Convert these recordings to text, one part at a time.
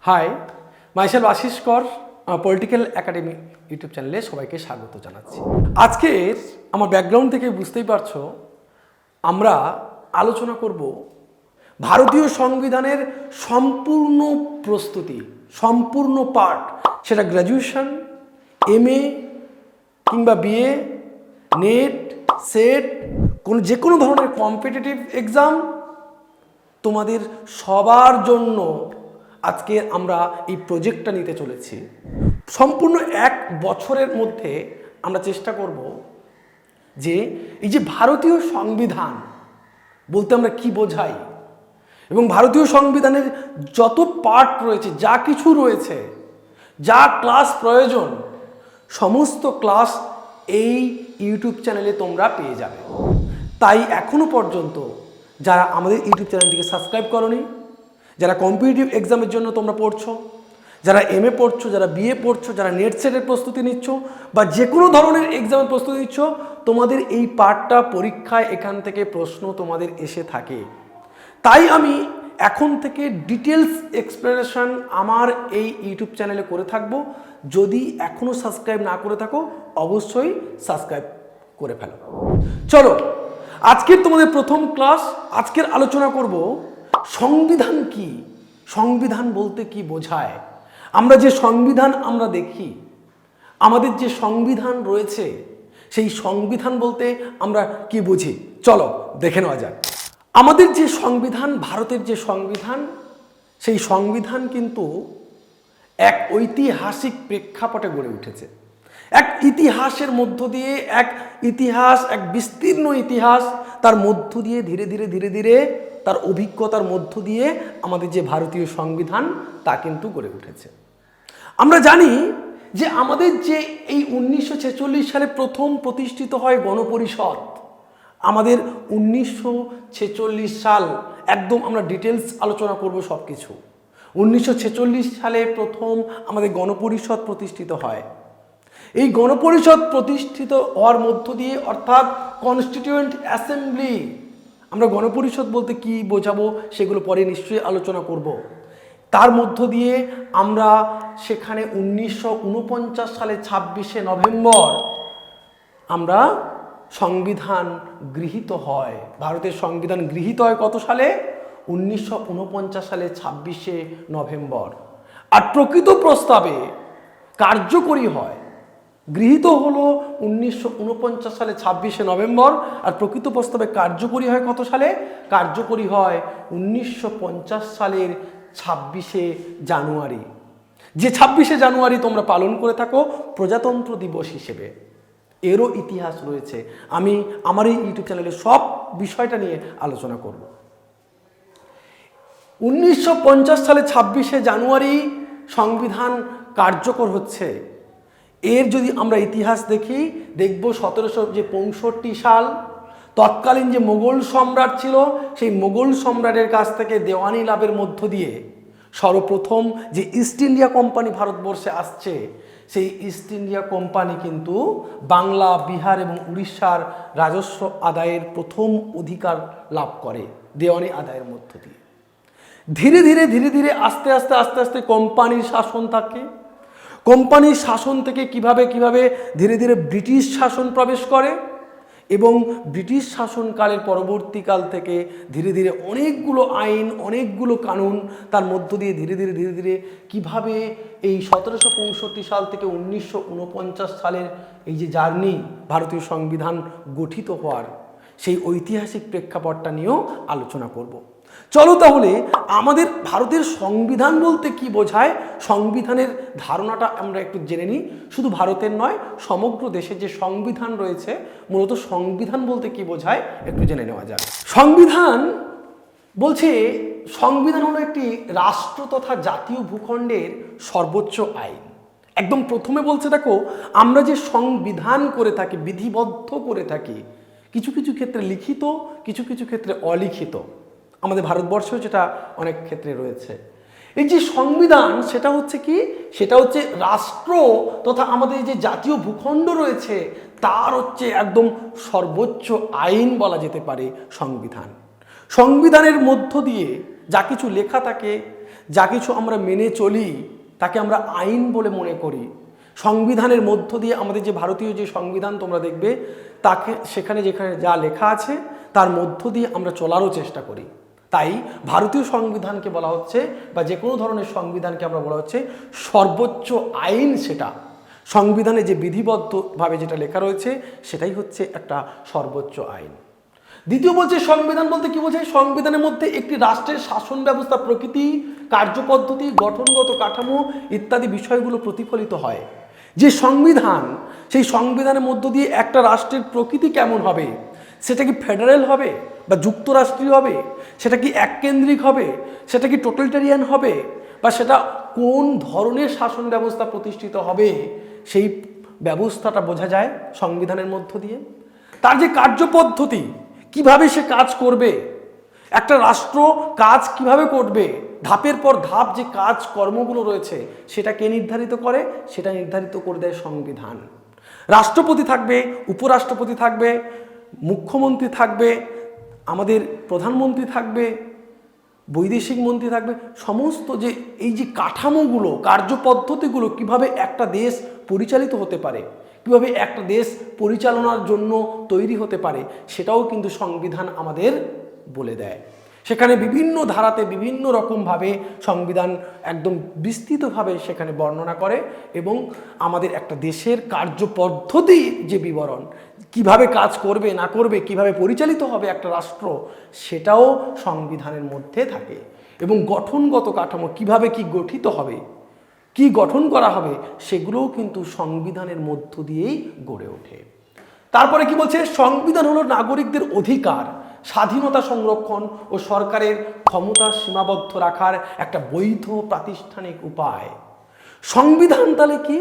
High, micellar Ashis কর political academy YouTube চ্যানেলে সবাইকে স্বাগত জানাচ্ছি। আজকের আমার ব্যাকগ্রাউন্ড থেকে বুঝতেই পারছো, আমরা আলোচনা করব ভারতীয় সংবিধানের সম্পূর্ণ প্রস্তুতি, সম্পূর্ণ পার্ট, সেটা গ্র্যাজুয়েশন, এমএ কিংবা বিএ, নেট, সেট, যে কোনো ধরনের কম্পিটিটিভ এক্সাম, তোমাদের সবার জন্য আজকে আমরা এই প্রজেক্টটা নিতে চলেছি। সম্পূর্ণ 1 বছরের মধ্যে আমরা চেষ্টা করব যে এই যে ভারতীয় সংবিধান বলতে আমরা কি বোঝাই এবং ভারতীয় সংবিধানের যত পার্ট রয়েছে, যা কিছু রয়েছে, যা ক্লাস প্রয়োজন, সমস্ত ক্লাস এই ইউটিউব চ্যানেলে তোমরা পেয়ে যাবে। তাই এখনো পর্যন্ত যারা আমাদের ইউটিউব চ্যানেলটিকে সাবস্ক্রাইব করোনি, যারা কম্পিটিটিভ এক্সামের জন্য তোমরা পড়ছো, যারা এমএ পড়ছো, যারা বিএ পড়ছো, যারা নেট সেটের প্রস্তুতি নিচ্ছ বা যে কোনো ধরনের এক্সামের প্রস্তুতি নিচ্ছ, তোমাদের এই পার্টটা পরীক্ষায় এখান থেকে প্রশ্ন তোমাদের এসে থাকে। তাই আমি এখন থেকে ডিটেলস এক্সপ্লেনেশন আমার এই ইউটিউব চ্যানেলে করে থাকবো। যদি এখনও সাবস্ক্রাইব না করে থাকো, অবশ্যই সাবস্ক্রাইব করে ফেলো। চলো, আজকের তোমাদের প্রথম ক্লাস। আজকের আলোচনা করব সংবিধান কি, সংবিধান বলতে কি বোঝায়। আমরা যে সংবিধান আমরা দেখি, আমাদের যে সংবিধান রয়েছে, সেই সংবিধান বলতে আমরা কি বুঝি, চলো দেখে নেওয়া যাক। আমাদের যে সংবিধান, ভারতের যে সংবিধান, সেই সংবিধান কিন্তু এক ঐতিহাসিক প্রেক্ষাপটে গড়ে উঠেছে। এক ইতিহাসের মধ্য দিয়ে, এক বিস্তীর্ণ ইতিহাস, তার মধ্য দিয়ে ধীরে ধীরে তার অভিজ্ঞতার মধ্য দিয়ে আমাদের যে ভারতীয় সংবিধান তা কিন্তু গড়ে উঠেছে। আমরা জানি যে আমাদের যে এই 1946 সালে প্রথম প্রতিষ্ঠিত হয় গণপরিষদ। আমাদের 1946 সাল, একদম আমরা ডিটেলস আলোচনা করব সব কিছু। 1946 সালে প্রথম আমাদের গণপরিষদ প্রতিষ্ঠিত হয়। এই গণপরিষদ প্রতিষ্ঠিত হওয়ার মধ্য দিয়ে, অর্থাৎ কনস্টিটিউয়েন্ট অ্যাসেম্বলি, আমরা গণপরিষদ বলতে কি বোঝাবো সেগুলো পরে নিশ্চয়ই আলোচনা করব। তার মধ্য দিয়ে আমরা সেখানে 1949 সালে 26শে নভেম্বর আমরা সংবিধান গৃহীত হয়। ভারতের সংবিধান গৃহীত হয় কত সালে? 1949 সালে 26শে নভেম্বর। আর প্রকৃত প্রস্তাবে কার্যকরী হয়, গৃহীত হলো 1949 সালে 26শে নভেম্বর, আর প্রকৃত প্রস্তাবে কার্যকরী হয় কত সালে? কার্যকরী হয় 1950 সালের 26শে জানুয়ারি। যে 26শে জানুয়ারি তোমরা পালন করে থাকো প্রজাতন্ত্র দিবস হিসেবে। এরও ইতিহাস রয়েছে। আমি আমার এই ইউটিউব চ্যানেলে সব বিষয়টা নিয়ে আলোচনা করব। 1950 সালে 26শে জানুয়ারি সংবিধান কার্যকর হচ্ছে। এর যদি আমরা ইতিহাস দেখি, দেখব 1765 সাল তৎকালীন যে মোগল সম্রাট ছিল, সেই মোগল সম্রাটের কাছ থেকে দেওয়ানি লাভের মধ্য দিয়ে সর্বপ্রথম যে ইস্ট ইন্ডিয়া কোম্পানি ভারতবর্ষে আসছে, সেই ইস্ট ইন্ডিয়া কোম্পানি কিন্তু বাংলা, বিহার এবং উড়িষ্যার রাজস্ব আদায়ের প্রথম অধিকার লাভ করে দেওয়ানি আদায়ের মধ্য দিয়ে। ধীরে ধীরে আস্তে আস্তে কোম্পানির শাসন থাকে। কোম্পানির শাসন থেকে কিভাবে ধীরে ব্রিটিশ শাসন প্রবেশ করে এবং ব্রিটিশ শাসনকালের পরবর্তীকাল থেকে ধীরে অনেকগুলো আইন, অনেকগুলো কানুন, তার মধ্য দিয়ে ধীরে ধীরে কিভাবে এই 1765 সাল থেকে 1949 সালের এই যে জার্নি, ভারতীয় সংবিধান গঠিত হওয়ার, সেই ঐতিহাসিক প্রেক্ষাপটটা নিয়েও আলোচনা করব। চলো তাহলে আমাদের ভারতের সংবিধান বলতে কি বোঝায়, সংবিধানের ধারণাটা আমরা একটু জেনে নিই। শুধু ভারতের নয়, সমগ্র দেশে যে সংবিধান রয়েছে, মূলত সংবিধান বলতে কি বোঝায় একটু জেনে নেওয়া যায়। সংবিধান বলছে, সংবিধান হলো একটি রাষ্ট্র তথা জাতীয় ভূখণ্ডের সর্বোচ্চ আইন। একদম প্রথমে বলছে, দেখো আমরা যে সংবিধান করে থাকি, বিধিবদ্ধ করে থাকি, কিছু ক্ষেত্রে লিখিত, কিছু ক্ষেত্রে অলিখিত। আমাদের ভারতবর্ষেও যেটা অনেক ক্ষেত্রে রয়েছে। এই যে সংবিধান, সেটা হচ্ছে কি, সেটা হচ্ছে রাষ্ট্র তথা আমাদের যে জাতীয় ভূখণ্ড রয়েছে তার হচ্ছে একদম সর্বোচ্চ আইন বলা যেতে পারে সংবিধান। সংবিধানের মধ্য দিয়ে যা কিছু লেখা থাকে, যা কিছু আমরা মেনে চলি তাকে আমরা আইন বলে মনে করি। সংবিধানের মধ্য দিয়ে আমাদের যে ভারতীয় যে সংবিধান তোমরা দেখবে, তাকে সেখানে যেখানে যা লেখা আছে তার মধ্য দিয়ে আমরা চলারও চেষ্টা করি। তাই ভারতীয় সংবিধানকে বলা হচ্ছে, বা যে কোনো ধরনের সংবিধানকে আমরা বলা হচ্ছে সর্বোচ্চ আইন। সেটা সংবিধানে যে বিধিবদ্ধভাবে যেটা লেখা রয়েছে সেটাই হচ্ছে একটা সর্বোচ্চ আইন। দ্বিতীয় বলছে সংবিধান বলতে কি বোঝায়? সংবিধানের মধ্যে একটি রাষ্ট্রের শাসন ব্যবস্থা, প্রকৃতি, কার্যপদ্ধতি, গঠনগত কাঠামো ইত্যাদি বিষয়গুলো প্রতিফলিত হয়। যে সংবিধান, সেই সংবিধানের মধ্য দিয়ে একটা রাষ্ট্রের প্রকৃতি কেমন হবে, সেটা কি ফেডারেল হবে বা যুক্তরাষ্ট্রীয় হবে, সেটা কি এককেন্দ্রিক হবে, সেটা কি টোটালিটারিয়ান হবে, বা সেটা কোন ধরনের শাসন ব্যবস্থা প্রতিষ্ঠিত হবে, সেই ব্যবস্থাটা বোঝা যায় সংবিধানের মধ্য দিয়ে। তার যে কার্যপদ্ধতি, কিভাবে সে কাজ করবে, একটা রাষ্ট্র কাজ কিভাবে করবে, ধাপের পর ধাপ যে কাজ কর্মগুলো রয়েছে সেটা কে নির্ধারিত করে? সেটা নির্ধারিত করে দেয় সংবিধান। রাষ্ট্রপতি থাকবে, উপরাষ্ট্রপতি থাকবে, মুখ্যমন্ত্রী থাকবে, আমাদের প্রধানমন্ত্রী থাকবে, বৈদেশিক মন্ত্রী থাকবে। সমস্ত যে এই যে কাঠামোগুলো, কার্যপদ্ধতিগুলো, কিভাবে একটা দেশ পরিচালিত হতে পারে, কিভাবে একটা দেশ পরিচালনার জন্য তৈরি হতে পারে, সেটাও কিন্তু সংবিধান আমাদের বলে দেয়। সেখানে বিভিন্ন ধারাতে বিভিন্ন রকমভাবে সংবিধান একদম বিস্তৃতভাবে সেখানে বর্ণনা করে, এবং আমাদের একটা দেশের কার্যপদ্ধতি যে বিবরণ, কিভাবে কাজ করবে না করবে, কিভাবে পরিচালিত হবে একটা রাষ্ট্র, সেটাও সংবিধানের মধ্যে থাকে। এবং গঠনগত কাঠামো, কিভাবে কি গঠিত হবে, কি গঠন করা হবে, সেগুলোও কিন্তু সংবিধানের মধ্য দিয়েই গড়ে ওঠে। তারপরে কি বলছে? সংবিধান হলো নাগরিকদের অধিকার, স্বাধীনতা সংরক্ষণ ও সরকারের ক্ষমতা সীমাবদ্ধ রাখার একটা বৈধ প্রাতিষ্ঠানিক উপায়। সংবিধান তাহলে কি?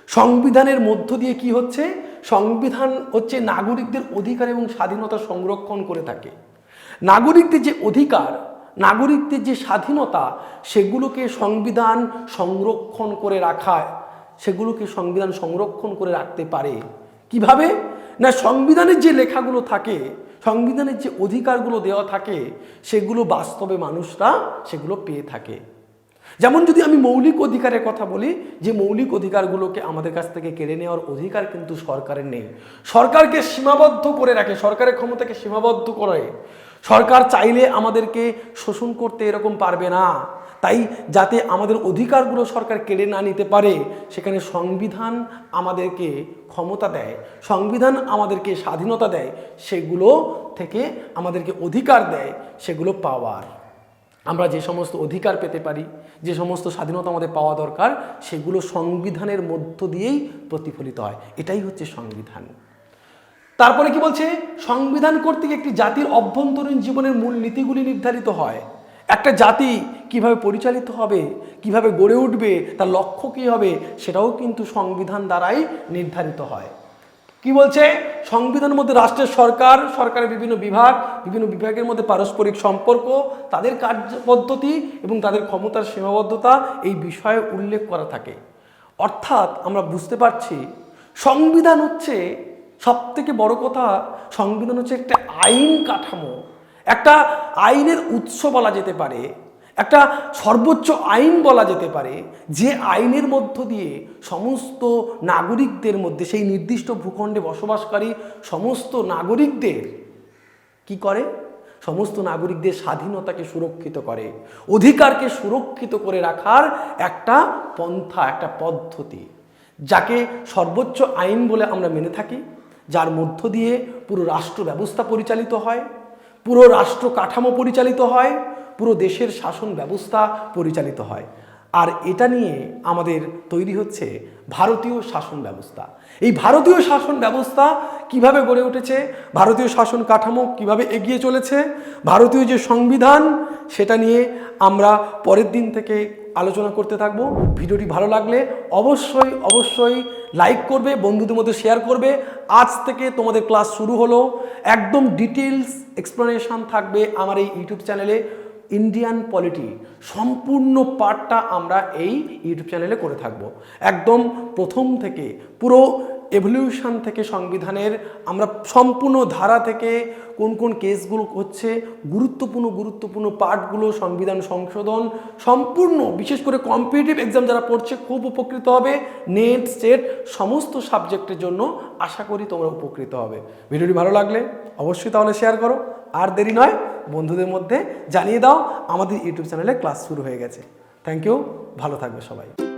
সংবিধানের মধ্য দিয়ে কি হচ্ছে? সংবিধান হচ্ছে নাগরিকদের অধিকার এবং স্বাধীনতা সংরক্ষণ করে থাকে। নাগরিকদের যে অধিকার, নাগরিকদের যে স্বাধীনতা, সেগুলোকে সংবিধান সংরক্ষণ করে রাখায়, সেগুলোকে সংবিধান সংরক্ষণ করে রাখতে পারে। কিভাবে? না, সংবিধানের যে লেখাগুলো থাকে, সংবিধানের যে অধিকারগুলো দেওয়া থাকে, সেগুলো বাস্তবে মানুষরা সেগুলো পেয়ে থাকে। যেমন যদি আমি মৌলিক অধিকারের কথা বলি, যে মৌলিক অধিকারগুলোকে আমাদের কাছ থেকে কেড়ে নেওয়ার অধিকার কিন্তু সরকারের নেই। সরকারকে সীমাবদ্ধ করে রাখে, সরকারের ক্ষমতাকে সীমাবদ্ধ করে। সরকার চাইলে আমাদেরকে শোষণ করতে এরকম পারবে না। তাই যাতে আমাদের অধিকারগুলো সরকার কেড়ে না নিতে পারে, সেখানে সংবিধান আমাদেরকে ক্ষমতা দেয়, সংবিধান আমাদেরকে স্বাধীনতা দেয়, সেগুলো থেকে আমাদেরকে অধিকার দেয়, সেগুলো পাওয়ার। আমরা যে সমস্ত অধিকার পেতে পারি, যে সমস্ত স্বাধীনতা আমাদের পাওয়া দরকার, সেগুলো সংবিধানের মধ্য দিয়েই প্রতিফলিত হয়। এটাই হচ্ছে সংবিধান। তারপরে কি বলছে? সংবিধান কর্তৃক একটি জাতির অভ্যন্তরীণ জীবনের মূল নীতিগুলি নির্ধারিত হয়। একটা জাতি কিভাবে পরিচালিত হবে, কিভাবে গড়ে উঠবে, তার লক্ষ্য কী হবে, সেটাও কিন্তু সংবিধান দ্বারাই নির্ধারিত হয়। কি বলছে? সংবিধানের মধ্যে রাষ্ট্রের সরকার, সরকারের বিভিন্ন বিভাগ, বিভিন্ন বিভাগের মধ্যে পারস্পরিক সম্পর্ক, তাদের কার্যপদ্ধতি এবং তাদের ক্ষমতার সীমাবদ্ধতা, এই বিষয়ে উল্লেখ করা থাকে। অর্থাৎ আমরা বুঝতে পারছি সংবিধান হচ্ছে সবথেকে বড় কথা, সংবিধান হচ্ছে একটা আইন কাঠামো, একটা আইনের উৎস বলা যেতে পারে, একটা সর্বোচ্চ আইন বলা যেতে পারে, যে আইনের মধ্য দিয়ে সমস্ত নাগরিকদের মধ্যে, সেই নির্দিষ্ট ভূখণ্ডে বসবাসকারী সমস্ত নাগরিকদের কি করে? সমস্ত নাগরিকদের স্বাধীনতাকে সুরক্ষিত করে, অধিকারকে সুরক্ষিত করে রাখার একটা পন্থা, একটা পদ্ধতি, যাকে সর্বোচ্চ আইন বলে আমরা মেনে থাকি, যার মধ্য দিয়ে পুরো রাষ্ট্র ব্যবস্থা পরিচালিত হয়, পুরো রাষ্ট্র কাঠামো পরিচালিত হয়, পুরো দেশের শাসন ব্যবস্থা পরিচালিত হয়। আর এটা নিয়ে আমাদের তৈরি হচ্ছে ভারতীয় শাসন ব্যবস্থা। এই ভারতীয় শাসন ব্যবস্থা কিভাবে গড়ে উঠেছে, ভারতীয় শাসন কাঠামো কিভাবে এগিয়ে চলেছে, ভারতীয় যে সংবিধান, সেটা নিয়ে আমরা পরের দিন থেকে আলোচনা করতে থাকবো। ভিডিওটি ভালো লাগলে অবশ্যই অবশ্যই লাইক করবে, বন্ধুদের মধ্যে শেয়ার করবে। আজ থেকে তোমাদের ক্লাস শুরু হলো, একদম ডিটেলস এক্সপ্লেনেশন থাকবে আমার এই ইউটিউব চ্যানেলে। ইন্ডিয়ান পলিটি সম্পূর্ণ পার্টটা আমরা এই ইউটিউব চ্যানেলে করে থাকবো, একদম প্রথম থেকে পুরো এভলিউশন থেকে সংবিধানের আমরা সম্পূর্ণ ধারা থেকে কোন কোন কেসগুলো হচ্ছে, গুরুত্বপূর্ণ পার্টগুলো, সংবিধান সংশোধন সম্পূর্ণ, বিশেষ করে কম্পিটিটিভ এক্সাম যারা পড়ছে খুব উপকৃত হবে। নেট স্টেট সমস্ত সাবজেক্টের জন্য আশা করি তোমরা উপকৃত হবে। ভিডিওটি ভালো লাগলে অবশ্যই তাহলে শেয়ার করো, আর দেরি নয় বন্ধুদের মধ্যে জানিয়ে দাও আমাদের ইউটিউব চ্যানেলে ক্লাস শুরু হয়ে গেছে। থ্যাংক ইউ, ভালো থাকবে সবাই।